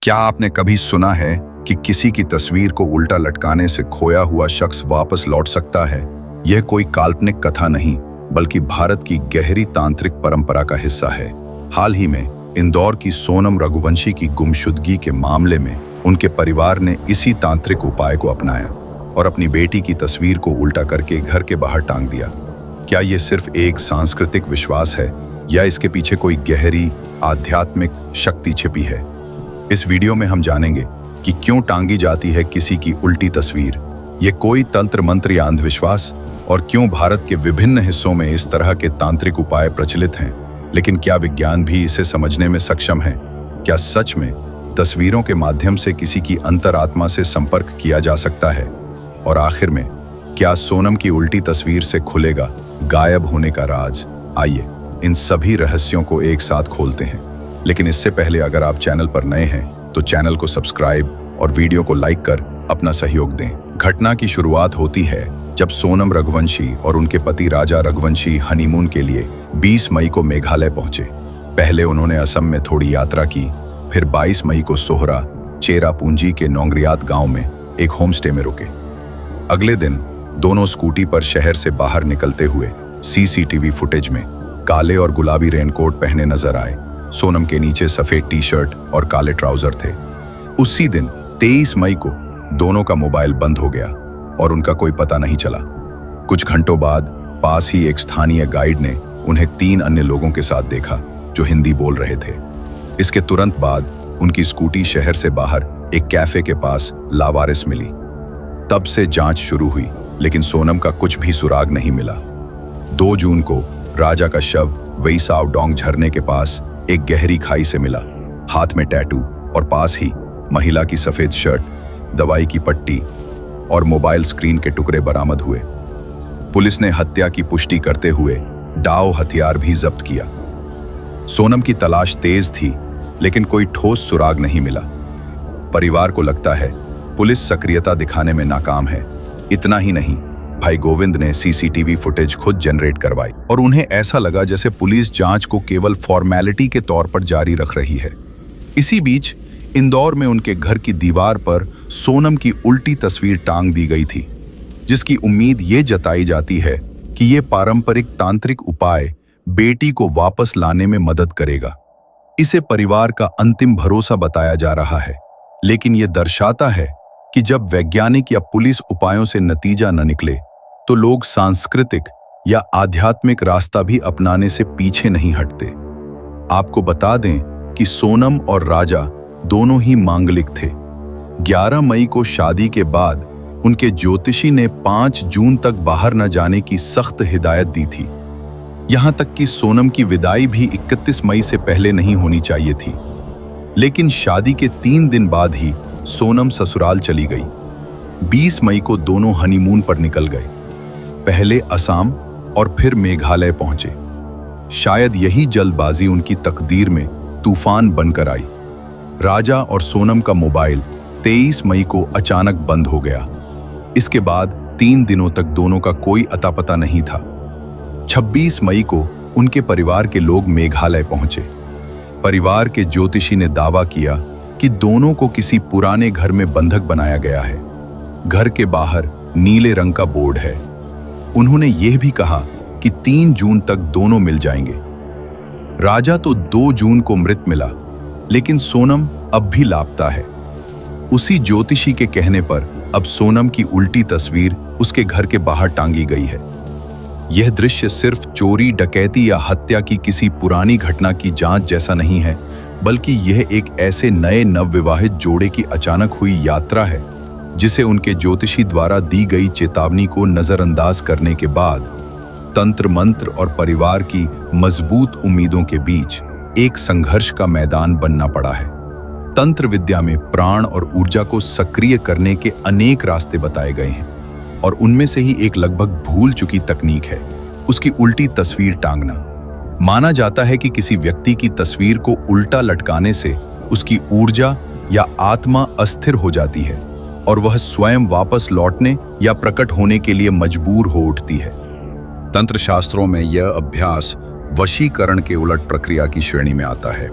क्या आपने कभी सुना है कि किसी की तस्वीर को उल्टा लटकाने से खोया हुआ शख्स वापस लौट सकता है? यह कोई काल्पनिक कथा नहीं, बल्कि भारत की गहरी तांत्रिक परंपरा का हिस्सा है। हाल ही में इंदौर की सोनम रघुवंशी की गुमशुदगी के मामले में उनके परिवार ने इसी तांत्रिक उपाय को अपनाया और अपनी बेटी की तस्वीर को उल्टा करके घर के बाहर टांग दिया। क्या यह सिर्फ एक सांस्कृतिक विश्वास है या इसके पीछे कोई गहरी आध्यात्मिक शक्ति छिपी है? इस वीडियो में हम जानेंगे कि क्यों टांगी जाती है किसी की उल्टी तस्वीर, ये कोई तंत्र मंत्र या अंधविश्वास, और क्यों भारत के विभिन्न हिस्सों में इस तरह के तांत्रिक उपाय प्रचलित हैं। लेकिन क्या विज्ञान भी इसे समझने में सक्षम है? क्या सच में तस्वीरों के माध्यम से किसी की अंतरात्मा से संपर्क किया जा सकता है? और आखिर में क्या सोनम की उल्टी तस्वीर से खुलेगा गायब होने का राज? आइए इन सभी रहस्यों को एक साथ खोलते हैं। लेकिन इससे पहले अगर आप चैनल पर नए हैं तो चैनल को सब्सक्राइब और वीडियो को लाइक कर अपना सहयोग दें। घटना की शुरुआत होती है जब सोनम रघुवंशी और उनके पति राजा रघुवंशी हनीमून के लिए 20 मई को मेघालय पहुंचे। पहले उन्होंने असम में थोड़ी यात्रा की, फिर 22 मई को सोहरा चेरापूंजी के नोंगरियात गांव में एक होमस्टे में रुके। अगले दिन दोनों स्कूटी पर शहर से बाहर निकलते हुए सीसीटीवी फुटेज में काले और गुलाबी रेनकोट पहने नजर आए। सोनम के नीचे सफेद टी शर्ट और काले ट्राउजर थे। उसी दिन 23 मई को दोनों का मोबाइल बंद हो गया और उनका कोई पता नहीं चला। कुछ घंटों बाद पास ही एक स्थानीय गाइड ने उन्हें 3 अन्य लोगों के साथ देखा जो हिंदी बोल रहे थे। इसके तुरंत बाद उनकी स्कूटी शहर से बाहर एक कैफे के पास लावारिस मिली। तब से जांच शुरू हुई, लेकिन सोनम का कुछ भी सुराग नहीं मिला। 2 जून को राजा का शव वेईसाव डोंग झरने के पास एक गहरी खाई से मिला। हाथ में टैटू और पास ही महिला की सफेद शर्ट, दवाई की पट्टी और मोबाइल स्क्रीन के टुकड़े बरामद हुए। पुलिस ने हत्या की पुष्टि करते हुए डाव हथियार भी जब्त किया। सोनम की तलाश तेज थी, लेकिन कोई ठोस सुराग नहीं मिला। परिवार को लगता है पुलिस सक्रियता दिखाने में नाकाम है। इतना ही नहीं, भाई गोविंद ने सीसीटीवी फुटेज खुद जनरेट करवाई और उन्हें ऐसा लगा जैसे पुलिस जांच को केवल फॉर्मेलिटी के तौर पर जारी रख रही है। इसी बीच इंदौर में उनके घर की दीवार पर सोनम की उल्टी तस्वीर टांग दी गई थी, जिसकी उम्मीद ये जताई जाती है कि ये पारंपरिक तांत्रिक उपाय बेटी को वापस लाने में मदद करेगा। इसे परिवार का अंतिम भरोसा बताया जा रहा है, लेकिन ये दर्शाता है कि जब वैज्ञानिक या पुलिस उपायों से नतीजा न निकले तो लोग सांस्कृतिक या आध्यात्मिक रास्ता भी अपनाने से पीछे नहीं हटते। आपको बता दें कि सोनम और राजा दोनों ही मांगलिक थे। 11 मई को शादी के बाद उनके ज्योतिषी ने 5 जून तक बाहर न जाने की सख्त हिदायत दी थी। यहां तक कि सोनम की विदाई भी 31 मई से पहले नहीं होनी चाहिए थी। लेकिन शादी के 3 दिन बाद ही सोनम ससुराल चली गई। 20 मई को दोनों हनीमून पर निकल गए। पहले असम और फिर मेघालय पहुंचे। शायद यही जल्दबाजी उनकी तकदीर में तूफान बनकर आई। राजा और सोनम का मोबाइल 23 मई को अचानक बंद हो गया। इसके बाद 3 दिनों तक दोनों का कोई अता पता नहीं था। 26 मई को उनके परिवार के लोग मेघालय पहुंचे। परिवार के ज्योतिषी ने दावा किया कि दोनों को किसी पुराने घर में बंधक बनाया गया है। घर के बाहर नीले रंग का बोर्ड है। उन्होंने यह भी कहा कि 3 जून तक दोनों मिल जाएंगे। राजा तो 2 जून को मृत मिला, लेकिन सोनम अब भी लापता है। उसी ज्योतिषी के कहने पर अब सोनम की उल्टी तस्वीर उसके घर के बाहर टांगी गई है। यह दृश्य सिर्फ चोरी, डकैती या हत्या की किसी पुरानी घटना की जांच जैसा नहीं है, बल्कि यह एक ऐसे नए नवविवाहित जोड़े की अचानक हुई यात्रा है, जिसे उनके ज्योतिषी द्वारा दी गई चेतावनी को नजरअंदाज करने के बाद तंत्र मंत्र और परिवार की मजबूत उम्मीदों के बीच एक संघर्ष का मैदान बनना पड़ा है। तंत्र विद्या में प्राण और ऊर्जा को सक्रिय करने के अनेक रास्ते बताए गए हैं, और उनमें से ही एक लगभग भूल चुकी तकनीक है उसकी उल्टी तस्वीर टांगना। माना जाता है कि किसी व्यक्ति की तस्वीर को उल्टा लटकाने से उसकी ऊर्जा या आत्मा अस्थिर हो जाती है और वह स्वयं वापस लौटने या प्रकट होने के लिए मजबूर हो उठती है। तंत्र शास्त्रों में यह अभ्यास वशीकरण के उलट प्रक्रिया की श्रेणी में आता है।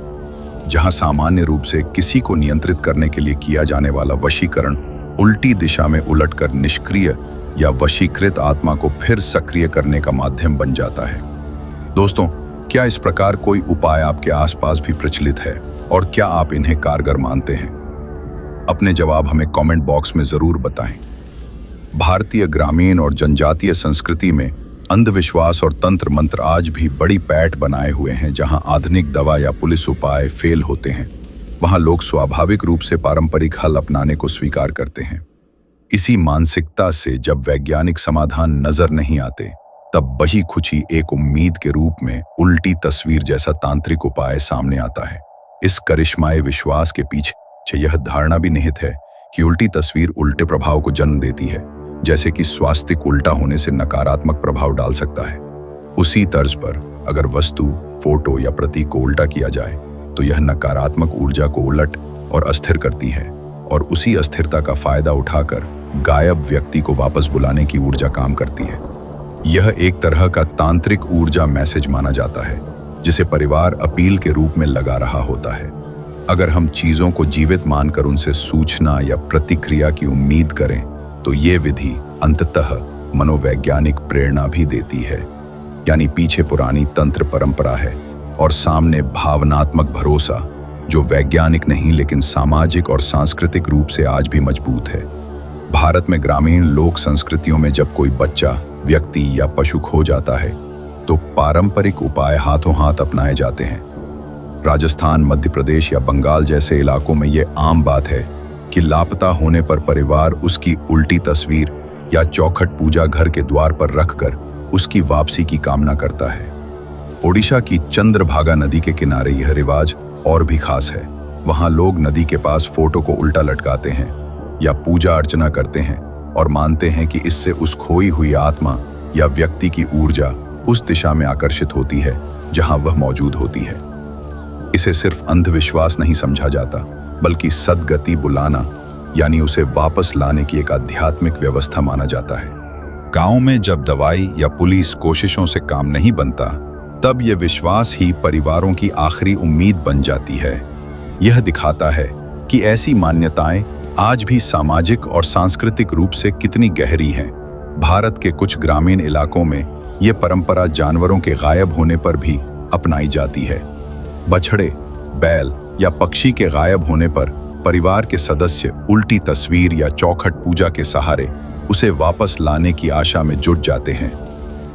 जहां सामान्य रूप से किसी को नियंत्रित करने के लिए किया जाने वाला वशीकरण उल्टी दिशा में उलटकर निष्क्रिय या वशीकृत आत्मा को फिर सक्रिय करने का माध्यम बन जाता है। दोस्तों, क्या इस प्रकार कोई उपाय आपके आसपास भी प्रचलित है और क्या आप इन्हें कारगर मानते हैं? अपने जवाब हमें कमेंट बॉक्स में जरूर बताएं। भारतीय ग्रामीण और जनजातीय संस्कृति में अंधविश्वास और तंत्र मंत्र आज भी बड़ी पैठ बनाए हुए हैं। जहां आधुनिक दवा या पुलिस उपाय फेल होते हैं, वहां लोग स्वाभाविक रूप से पारंपरिक हल अपनाने को स्वीकार करते हैं। इसी मानसिकता से जब वैज्ञानिक समाधान नजर नहीं आते, तब बही खुची एक उम्मीद के रूप में उल्टी तस्वीर जैसा तांत्रिक उपाय सामने आता है। इस करिश्माई विश्वास के पीछे यह धारणा भी निहित है कि उल्टी तस्वीर उल्टे प्रभाव को जन्म देती है, जैसे कि स्वास्तिक उल्टा होने से नकारात्मक प्रभाव डाल सकता है। उसी तर्ज पर अगर वस्तु, फोटो या प्रतीक को उल्टा किया जाए तो यह नकारात्मक ऊर्जा को उलट और अस्थिर करती है और उसी अस्थिरता का फायदा उठाकर गायब व्यक्ति को वापस बुलाने की ऊर्जा काम करती है। यह एक तरह का तांत्रिक ऊर्जा मैसेज माना जाता है, जिसे परिवार अपील के रूप में लगा रहा होता है। अगर हम चीजों को जीवित मानकर उनसे सूचना या प्रतिक्रिया की उम्मीद करें, तो ये विधि अंततः मनोवैज्ञानिक प्रेरणा भी देती है। यानी पीछे पुरानी तंत्र परंपरा है और सामने भावनात्मक भरोसा, जो वैज्ञानिक नहीं लेकिन सामाजिक और सांस्कृतिक रूप से आज भी मजबूत है। भारत में ग्रामीण लोक संस्कृतियों में जब कोई बच्चा, व्यक्ति या पशु खो जाता है, तो पारंपरिक उपाय हाथों हाथ अपनाए जाते हैं। राजस्थान, मध्य प्रदेश या बंगाल जैसे इलाकों में ये आम बात है कि लापता होने पर परिवार उसकी उल्टी तस्वीर या चौखट पूजा घर के द्वार पर रखकर उसकी वापसी की कामना करता है। ओडिशा की चंद्रभागा नदी के किनारे यह रिवाज और भी खास है। वहां लोग नदी के पास फोटो को उल्टा लटकाते हैं या पूजा अर्चना करते हैं और मानते हैं कि इससे उस खोई हुई आत्मा या व्यक्ति की ऊर्जा उस दिशा में आकर्षित होती है जहां वह मौजूद होती है। इसे सिर्फ अंधविश्वास नहीं समझा जाता, बल्कि सद्गति बुलाना यानी उसे वापस लाने की एक आध्यात्मिक व्यवस्था माना जाता है। गांव में जब दवाई या पुलिस कोशिशों से काम नहीं बनता, तब यह विश्वास ही परिवारों की आखिरी उम्मीद बन जाती है। यह दिखाता है कि ऐसी मान्यताएं आज भी सामाजिक और सांस्कृतिक रूप से कितनी गहरी हैं। भारत के कुछ ग्रामीण इलाकों में यह परंपरा जानवरों के गायब होने पर भी अपनाई जाती है। बछड़े, बैल या पक्षी के गायब होने पर परिवार के सदस्य उल्टी तस्वीर या चौखट पूजा के सहारे उसे वापस लाने की आशा में जुट जाते हैं।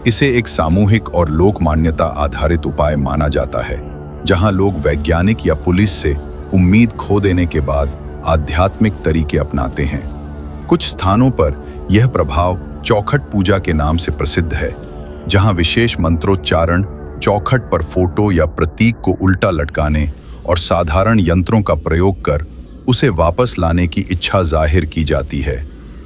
इसे एक सामूहिक और लोक मान्यता आधारित उपाय माना जाता है, जहां लोग वैज्ञानिक या पुलिस से उम्मीद खो देने के बाद आध्यात्मिक तरीके अपनाते हैं। कुछ स्थानों पर यह प्रभाव चौखट पूजा के नाम से प्रसिद्ध है, जहां विशेष मंत्रोच्चारण, चौखट पर फोटो या प्रतीक को उल्टा लटकाने और साधारण यंत्रों का प्रयोग कर उसे वापस लाने की इच्छा जाहिर की जाती है।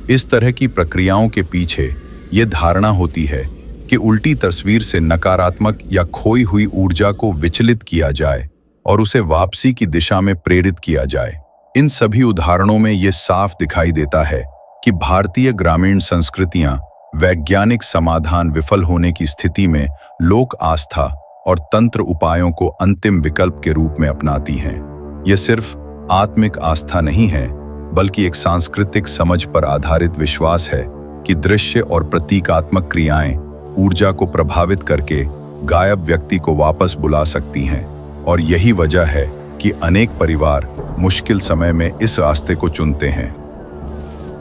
इस तरह की प्रक्रियाओं के पीछे ये धारणा होती है कि उल्टी तस्वीर से नकारात्मक या खोई हुई ऊर्जा को विचलित किया जाए और उसे वापसी की दिशा में प्रेरित किया जाए। इन सभी उदाहरणों में ये साफ दिखाई देता है कि भारतीय ग्रामीण संस्कृतियां वैज्ञानिक समाधान विफल होने की स्थिति में लोक आस्था और तंत्र उपायों को अंतिम विकल्प के रूप में अपनाती हैं। यह सिर्फ आत्मिक आस्था नहीं है, बल्कि एक सांस्कृतिक समझ पर आधारित विश्वास है कि दृश्य और प्रतीकात्मक क्रियाएं ऊर्जा को प्रभावित करके गायब व्यक्ति को वापस बुला सकती हैं। और यही वजह है कि अनेक परिवार मुश्किल समय में इस रास्ते को चुनते हैं।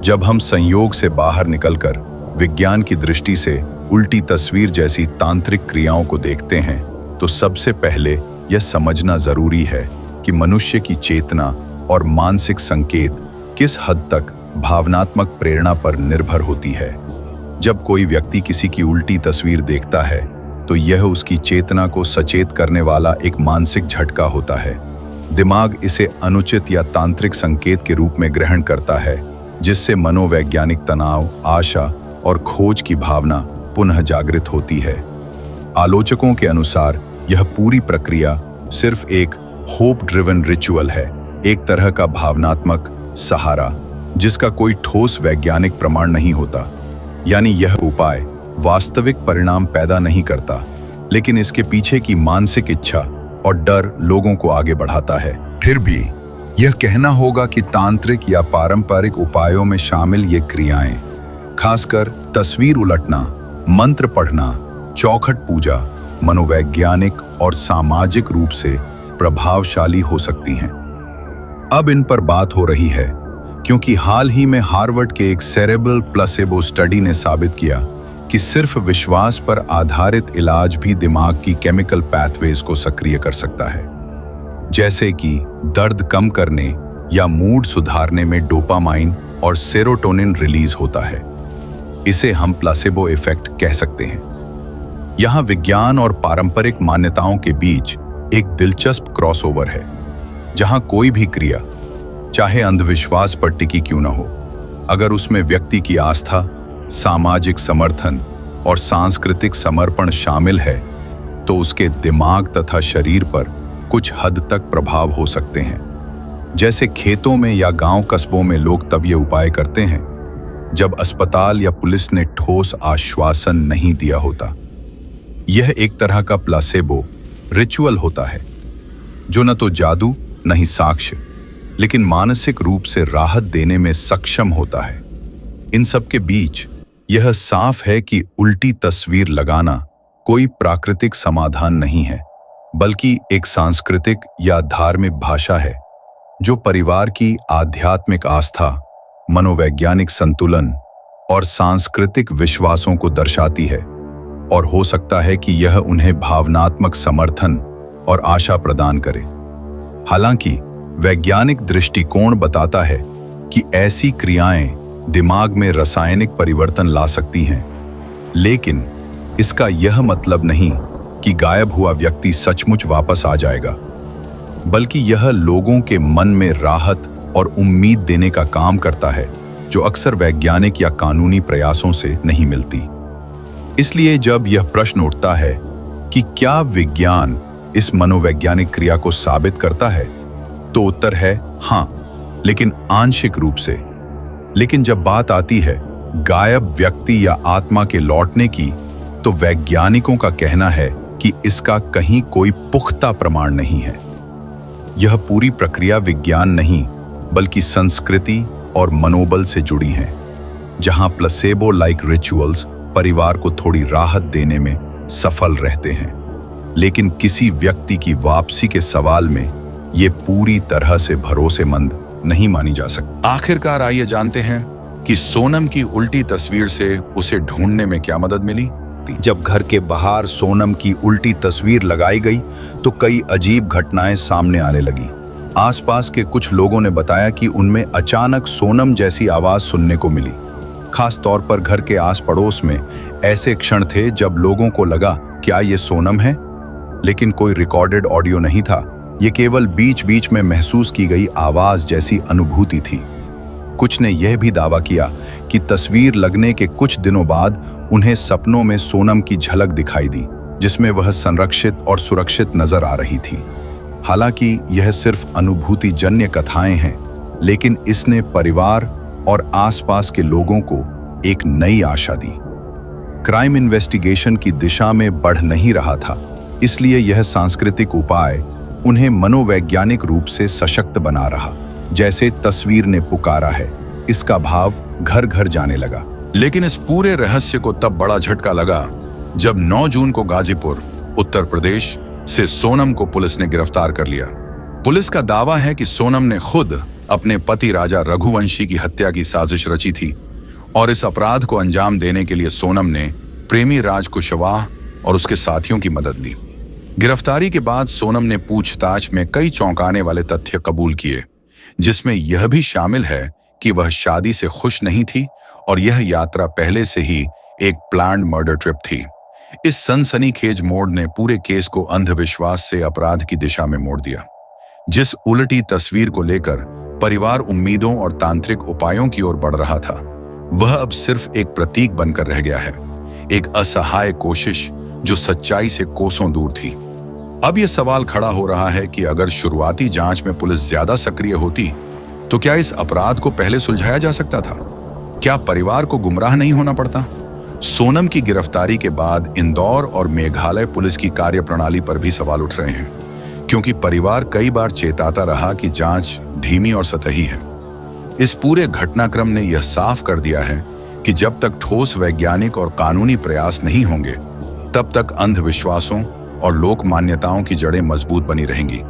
जब हम संयोग से बाहर निकलकर विज्ञान की दृष्टि से उल्टी तस्वीर जैसी तांत्रिक क्रियाओं को देखते हैं, तो सबसे पहले यह समझना जरूरी है कि मनुष्य की चेतना और मानसिक संकेत किस हद तक भावनात्मक प्रेरणा पर निर्भर होती है। जब कोई व्यक्ति किसी की उल्टी तस्वीर देखता है, तो यह उसकी चेतना को सचेत करने वाला एक मानसिक झटका होता है। दिमाग इसे अनुचित या तांत्रिक संकेत के रूप में ग्रहण करता है, जिससे मनोवैज्ञानिक तनाव, आशा और खोज की भावना पुनः जागृत होती है। आलोचकों के अनुसार यह पूरी प्रक्रिया सिर्फ एक होप ड्रिवन रिचुअल है, एक तरह का भावनात्मक सहारा जिसका कोई ठोस वैज्ञानिक प्रमाण नहीं होता। यानी यह उपाय वास्तविक परिणाम पैदा नहीं करता, लेकिन इसके पीछे की मानसिक इच्छा और डर लोगों को आगे बढ़ाता है। फिर भी यह कहना होगा कि तांत्रिक या पारंपरिक उपायों में शामिल ये क्रियाएं, खासकर तस्वीर उलटना, मंत्र पढ़ना, चौखट पूजा, मनोवैज्ञानिक और सामाजिक रूप से प्रभावशाली हो सकती हैं। अब इन पर बात हो रही है क्योंकि हाल ही में हार्वर्ड के एक सेरेब्रल प्लेसेबो स्टडी ने साबित किया कि सिर्फ विश्वास पर आधारित इलाज भी दिमाग की केमिकल पैथवेज को सक्रिय कर सकता है, जैसे कि दर्द कम करने या मूड सुधारने में डोपामाइन और सेरोटोनिन रिलीज होता है। इसे हम प्लेसेबो इफेक्ट कह सकते हैं। यहाँ विज्ञान और पारंपरिक मान्यताओं के बीच एक दिलचस्प क्रॉसओवर है, जहाँ कोई भी क्रिया, चाहे अंधविश्वास पर टिकी क्यों न हो, अगर उसमें व्यक्ति की आस्था, सामाजिक समर्थन और सांस्कृतिक समर्पण शामिल है, तो उसके दिमाग तथा शरीर पर कुछ हद तक प्रभाव हो सकते हैं। जैसे खेतों में या गांव कस्बों में लोग तब ये उपाय करते हैं जब अस्पताल या पुलिस ने ठोस आश्वासन नहीं दिया होता। यह एक तरह का प्लेसेबो रिचुअल होता है, जो न तो जादू न ही साक्ष्य, लेकिन मानसिक रूप से राहत देने में सक्षम होता है। इन सब के बीच यह साफ है कि उल्टी तस्वीर लगाना कोई प्राकृतिक समाधान नहीं है, बल्कि एक सांस्कृतिक या धार्मिक भाषा है जो परिवार की आध्यात्मिक आस्था, मनोवैज्ञानिक संतुलन और सांस्कृतिक विश्वासों को दर्शाती है, और हो सकता है कि यह उन्हें भावनात्मक समर्थन और आशा प्रदान करे। हालांकि वैज्ञानिक दृष्टिकोण बताता है कि ऐसी क्रियाएं दिमाग में रासायनिक परिवर्तन ला सकती हैं, लेकिन इसका यह मतलब नहीं कि गायब हुआ व्यक्ति सचमुच वापस आ जाएगा, बल्कि यह लोगों के मन में राहत और उम्मीद देने का काम करता है, जो अक्सर वैज्ञानिक या कानूनी प्रयासों से नहीं मिलती। इसलिए जब यह प्रश्न उठता है कि क्या विज्ञान इस मनोवैज्ञानिक क्रिया को साबित करता है, तो उत्तर है हाँ, लेकिन आंशिक रूप से। लेकिन जब बात आती है गायब व्यक्ति या आत्मा के लौटने की, तो वैज्ञानिकों का कहना है कि इसका कहीं कोई पुख्ता प्रमाण नहीं है। यह पूरी प्रक्रिया विज्ञान नहीं, बल्कि संस्कृति और मनोबल से जुड़ी है, जहां प्लेसेबो लाइक रिचुअल्स परिवार को थोड़ी राहत देने में सफल रहते हैं, लेकिन किसी व्यक्ति की वापसी के सवाल में ये पूरी तरह से भरोसेमंद नहीं मानी जा सकती। आखिरकार आइए जानते हैं कि सोनम की उल्टी तस्वीर से उसे ढूंढने में क्या मदद मिली। जब घर के बाहर सोनम की उल्टी तस्वीर लगाई गई, तो कई अजीब घटनाएं सामने आने लगी। आसपास के कुछ लोगों ने बताया कि उनमें अचानक सोनम जैसी आवाज सुनने को मिली। खास तौर पर घर के आस पड़ोस में ऐसे क्षण थे जब लोगों को लगा, क्या ये सोनम है? लेकिन कोई रिकॉर्डेड ऑडियो नहीं था। ये केवल बीच बीच में महसूस की गई आवाज जैसी अनुभूति थी। कुछ ने यह भी दावा किया कि तस्वीर लगने के कुछ दिनों बाद उन्हें सपनों में सोनम की झलक दिखाई दी, जिसमें वह संरक्षित और सुरक्षित नजर आ रही थी। हालांकि यह सिर्फ अनुभूतिजन्य कथाएं हैं, लेकिन इसने परिवार और आसपास के लोगों को एक नई आशा दी। क्राइम इन्वेस्टिगेशन की दिशा में बढ़ नहीं रहा था, इसलिए यह सांस्कृतिक उपाय उन्हें मनोवैज्ञानिक रूप से सशक्त बना रहा। जैसे तस्वीर ने पुकारा है, इसका भाव घर घर जाने लगा। लेकिन इस पूरे रहस्य को तब बड़ा झटका लगा जब 9 जून को गाजीपुर, उत्तर प्रदेश से सोनम को पुलिस ने गिरफ्तार कर लिया। पुलिस का दावा है कि सोनम ने खुद अपने पति राजा रघुवंशी की हत्या की साजिश रची थी, और इस अपराध को अंजाम देने के लिए सोनम ने प्रेमी राज कुशवाहा और उसके साथियों की मदद ली। गिरफ्तारी के बाद सोनम ने पूछताछ में कई चौंकाने वाले तथ्य कबूल किए, जिसमें यह भी शामिल है कि वह शादी से खुश नहीं थी और यह यात्रा पहले से ही एक प्लान्ड मर्डर ट्रिप थी। इस सनसनीखेज मोड़ ने पूरे केस को अंधविश्वास से अपराध की दिशा में मोड़ दिया। जिस उलटी तस्वीर को लेकर परिवार उम्मीदों और तांत्रिक उपायों की ओर बढ़ रहा था, वह अब सिर्फ एक प्रतीक बनकर रह गया है, एक असहाय कोशिश जो सच्चाई से कोसों दूर थी। अब यह सवाल खड़ा हो रहा है कि अगर शुरुआती जांच में पुलिस ज्यादा सक्रिय होती, तो क्या इस अपराध को पहले सुलझाया जा सकता था? क्या परिवार को गुमराह नहीं होना पड़ता? सोनम की गिरफ्तारी के बाद इंदौर और मेघालय पुलिस की कार्यप्रणाली पर भी सवाल उठ रहे हैं। क्योंकि परिवार कई बार चेताता रहा कि जांच धीमी और सतही है। इस पूरे घटनाक्रम ने यह साफ कर दिया है कि जब तक ठोस वैज्ञानिक और कानूनी प्रयास नहीं होंगे, तब तक अंधविश्वासों और लोक मान्यताओं की जड़ें मजबूत बनी रहेंगी,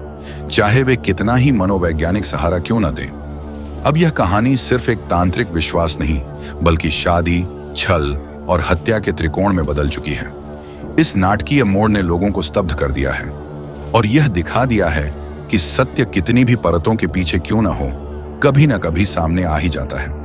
चाहे वे कितना ही मनोवैज्ञानिक सहारा क्यों न दें। अब यह कहानी सिर्फ एक तांत्रिक विश्वास नहीं, बल्कि शादी, छल और हत्या के त्रिकोण में बदल चुकी है। इस नाटकीय मोड़ ने लोगों को स्तब्ध कर दिया है और यह दिखा दिया है कि सत्य कितनी भी परतों के पीछे क्यों न हो, कभी न कभी सामने आ ही जाता है।